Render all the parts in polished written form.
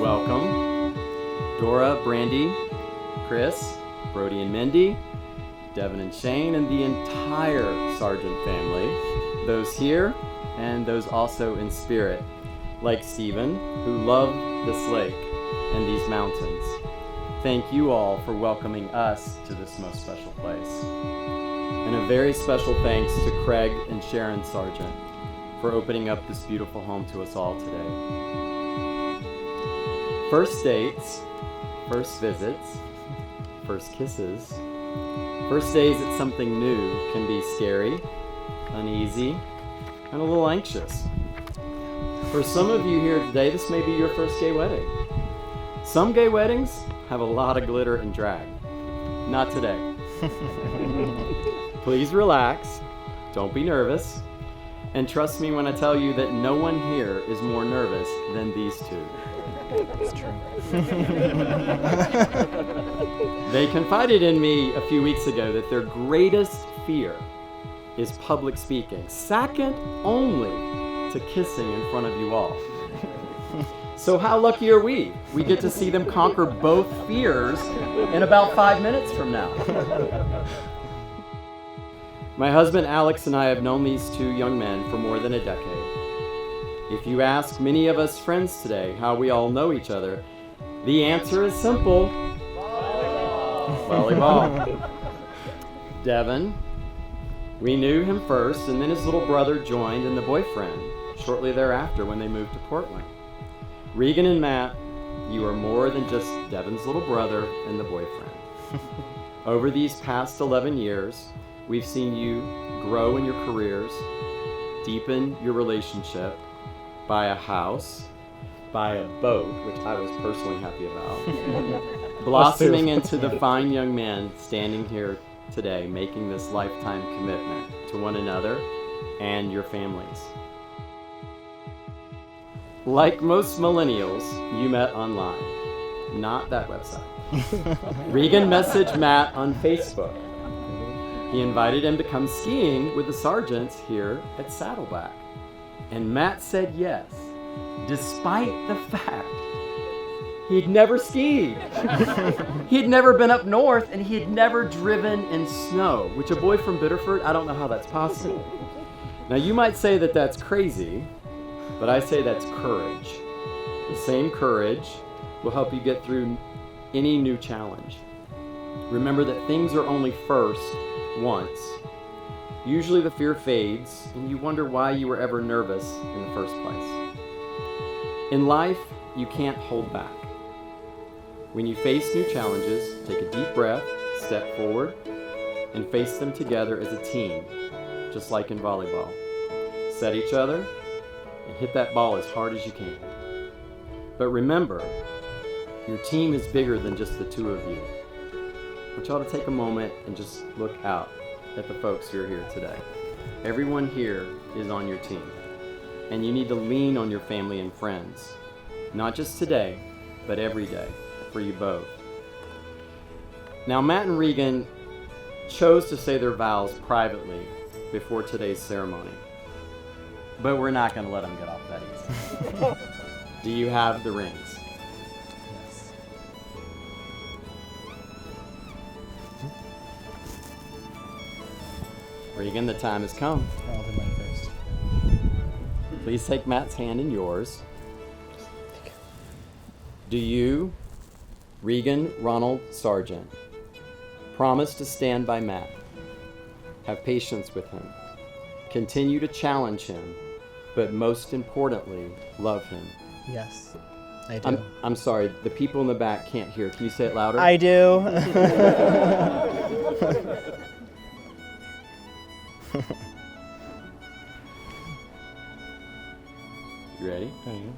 welcome Dora, Brandy, Chris, Brody and Mindy, Devin and Shane, and the entire Sargent family, those here and those also in spirit, like Stephen, who love this lake and these mountains. Thank you all for welcoming us to this most special place. And a very special thanks to Craig and Sharon Sargent for opening up this beautiful home to us all today. First dates, first visits, first kisses, first days at something new can be scary, uneasy, and a little anxious. For some of you here today, this may be your first gay wedding. Some gay weddings have a lot of glitter and drag. Not today. Please relax, don't be nervous, and trust me when I tell you that no one here is more nervous than these two. It's true. They confided in me a few weeks ago that their greatest fear is public speaking, second only to kissing in front of you all. So how lucky are we? We get to see them conquer both fears in about 5 minutes from now. My husband Alex and I have known these two young men for more than a decade. If you ask many of us friends today how we all know each other, the answer is simple. Volleyball. Devin, we knew him first, and then his little brother joined and the boyfriend shortly thereafter when they moved to Portland. Regan and Matt, you are more than just Devin's little brother and the boyfriend. Over these past 11 years, we've seen you grow in your careers, deepen your relationship, buy a house, buy a boat, which I was personally happy about, blossoming into the fine young men standing here today, making this lifetime commitment to one another and your families. Like most millennials, you met online, not that website. Regan messaged Matt on Facebook. He invited him to come skiing with the Sargents here at Saddleback. And Matt said yes, despite the fact he'd never skied. He'd never been up north, and he had never driven in snow, which a boy from Biddeford, I don't know how that's possible. Now you might say that that's crazy, but I say that's courage. The same courage will help you get through any new challenge. Remember that things are only first once. Usually the fear fades, and you wonder why you were ever nervous in the first place. In life, you can't hold back. When you face new challenges, take a deep breath, step forward, and face them together as a team, just like in volleyball. Set each other, and hit that ball as hard as you can. But remember, your team is bigger than just the two of you. I want y'all to take a moment and just look out at the folks who are here today. Everyone here is on your team, and you need to lean on your family and friends, not just today, but every day for you both. Now, Matt and Regan chose to say their vows privately before today's ceremony, but we're not going to let them get off that easy. Do you have the rings? Yes. Regan, the time has come. I'll do mine first. Please take Matt's hand in yours. Do you, Regan Ronald Sargent, promise to stand by Matt, have patience with him, continue to challenge him, but most importantly, love him? Yes, I do. I'm sorry, the people in the back can't hear. Can you say it louder? I do. You ready? I am.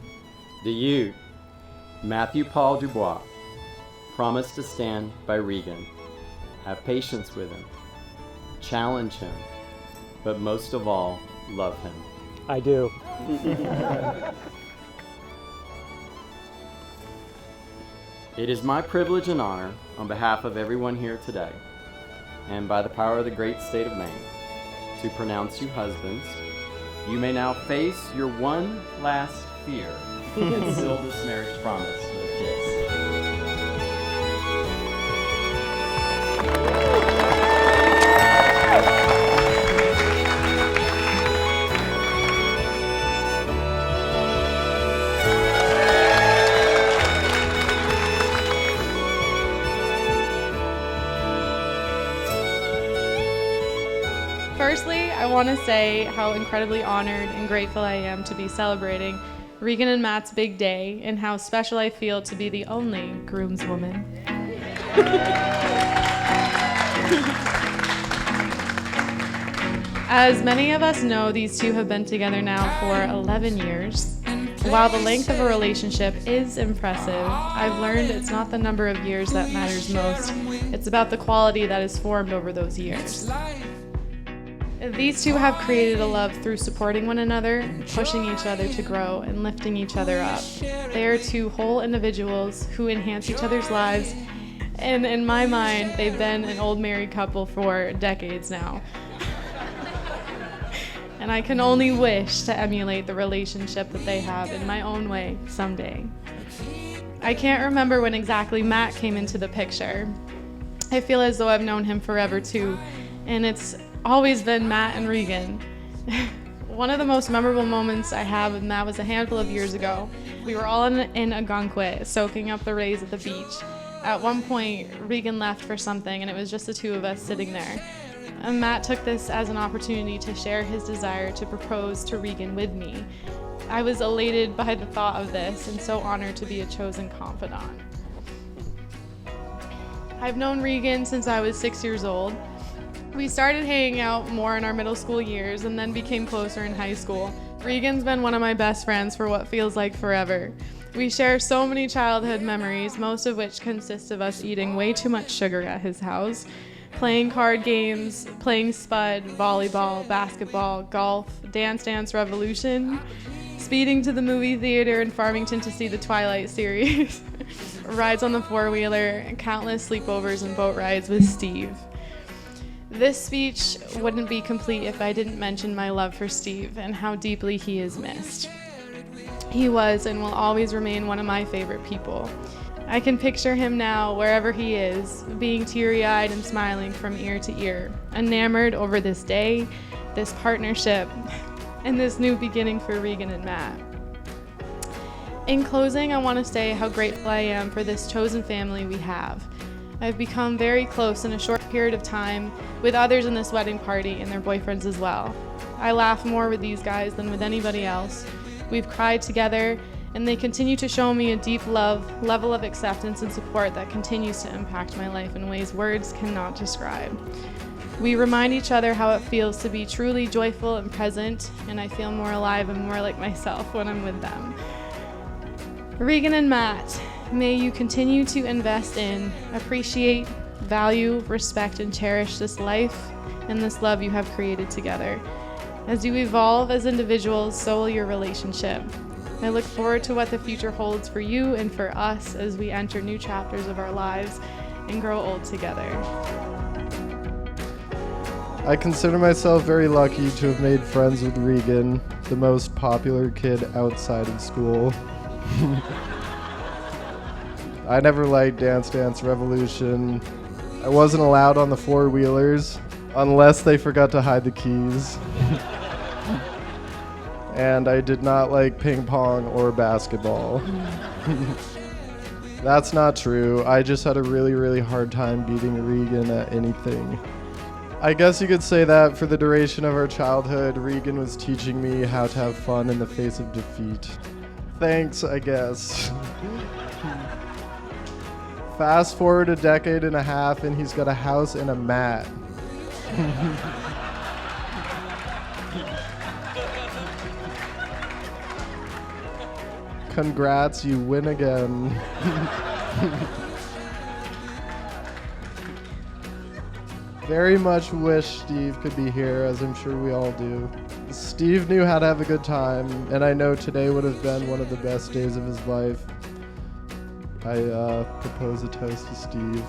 Do you, Matthew Paul Dubois, promise to stand by Regan, have patience with him, challenge him, but most of all, love him? I do. It is my privilege and honor, on behalf of everyone here today, and by the power of the great state of Maine, to pronounce you husbands. You may now face your one last fear and seal this marriage promise with a kiss. Firstly, I want to say how incredibly honored and grateful I am to be celebrating Regan and Matt's big day and how special I feel to be the only groomswoman. As many of us know, these two have been together now for 11 years. While the length of a relationship is impressive, I've learned it's not the number of years that matters most. It's about the quality that is formed over those years. These two have created a love through supporting one another, pushing each other to grow, and lifting each other up. They are two whole individuals who enhance each other's lives, and in my mind, they've been an old married couple for decades now. And I can only wish to emulate the relationship that they have in my own way someday. I can't remember when exactly Matt came into the picture. I feel as though I've known him forever too, and it's always been Matt and Regan. One of the most memorable moments I have with Matt was a handful of years ago. We were all in Algonquin, soaking up the rays at the beach. At one point, Regan left for something, and it was just the two of us sitting there. And Matt took this as an opportunity to share his desire to propose to Regan with me. I was elated by the thought of this and so honored to be a chosen confidant. I've known Regan since I was 6 years old. We started hanging out more in our middle school years and then became closer in high school. Regan's been one of my best friends for what feels like forever. We share so many childhood memories, most of which consist of us eating way too much sugar at his house, playing card games, playing spud, volleyball, basketball, golf, Dance Dance Revolution, speeding to the movie theater in Farmington to see the Twilight series, rides on the four-wheeler, and countless sleepovers and boat rides with Steve. This speech wouldn't be complete if I didn't mention my love for Steve and how deeply he is missed. He was and will always remain one of my favorite people. I can picture him now, wherever he is, being teary-eyed and smiling from ear to ear, enamored over this day, this partnership, and this new beginning for Regan and Matt. In closing, I want to say how grateful I am for this chosen family we have. I've become very close in a short period of time with others in this wedding party and their boyfriends as well. I laugh more with these guys than with anybody else. We've cried together, and they continue to show me a deep level of acceptance and support that continues to impact my life in ways words cannot describe. We remind each other how it feels to be truly joyful and present, and I feel more alive and more like myself when I'm with them. Regan and Matt, may you continue to invest in, appreciate, value, respect, and cherish this life and this love you have created together. As you evolve as individuals, so will your relationship. I look forward to what the future holds for you and for us as we enter new chapters of our lives and grow old together. I consider myself very lucky to have made friends with Regan, the most popular kid outside of school. I never liked Dance Dance Revolution. I wasn't allowed on the four-wheelers unless they forgot to hide the keys. And I did not like ping pong or basketball. That's not true. I just had a really, really hard time beating Regan at anything. I guess you could say that for the duration of our childhood, Regan was teaching me how to have fun in the face of defeat. Thanks, I guess. Fast forward a decade and a half, and he's got a house and a mat. Congrats, you win again. Very much wish Steve could be here, as I'm sure we all do. Steve knew how to have a good time, and I know today would have been one of the best days of his life. I propose a toast to Steve,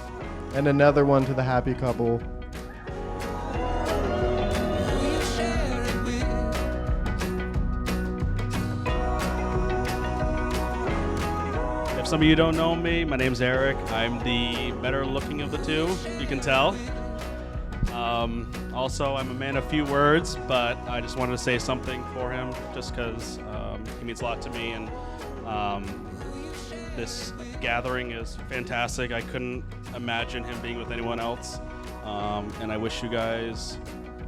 and another one to the happy couple. If some of you don't know me, my name's Eric. I'm the better looking of the two, you can tell. Also, I'm a man of few words, but I just wanted to say something for him just because he means a lot to me, and this gathering is fantastic. I couldn't imagine him being with anyone else, and I wish you guys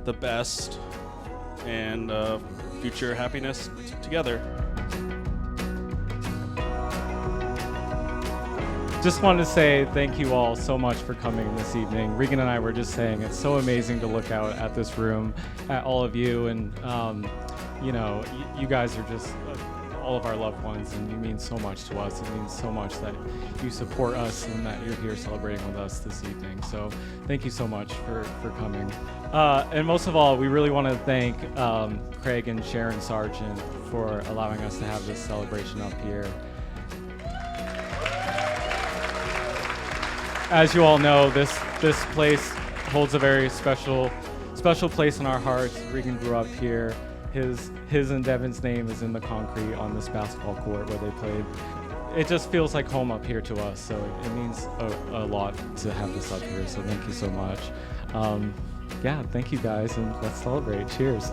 the best and future happiness together. Just wanted to say thank you all so much for coming this evening. Regan and I were just saying it's so amazing to look out at this room, at all of you, and you know, you guys are just all of our loved ones, and you mean so much to us. It means so much that you support us and that you're here celebrating with us this evening. So thank you so much for coming. And most of all, we really want to thank Craig and Sharon Sargent for allowing us to have this celebration up here. As you all know, this place holds a very special place in our hearts. Regan grew up here. His and Devin's name is in the concrete on this basketball court where they played. It just feels like home up here to us, so it means a lot to have this up here, so thank you so much. Yeah, thank you guys, and let's celebrate. Cheers.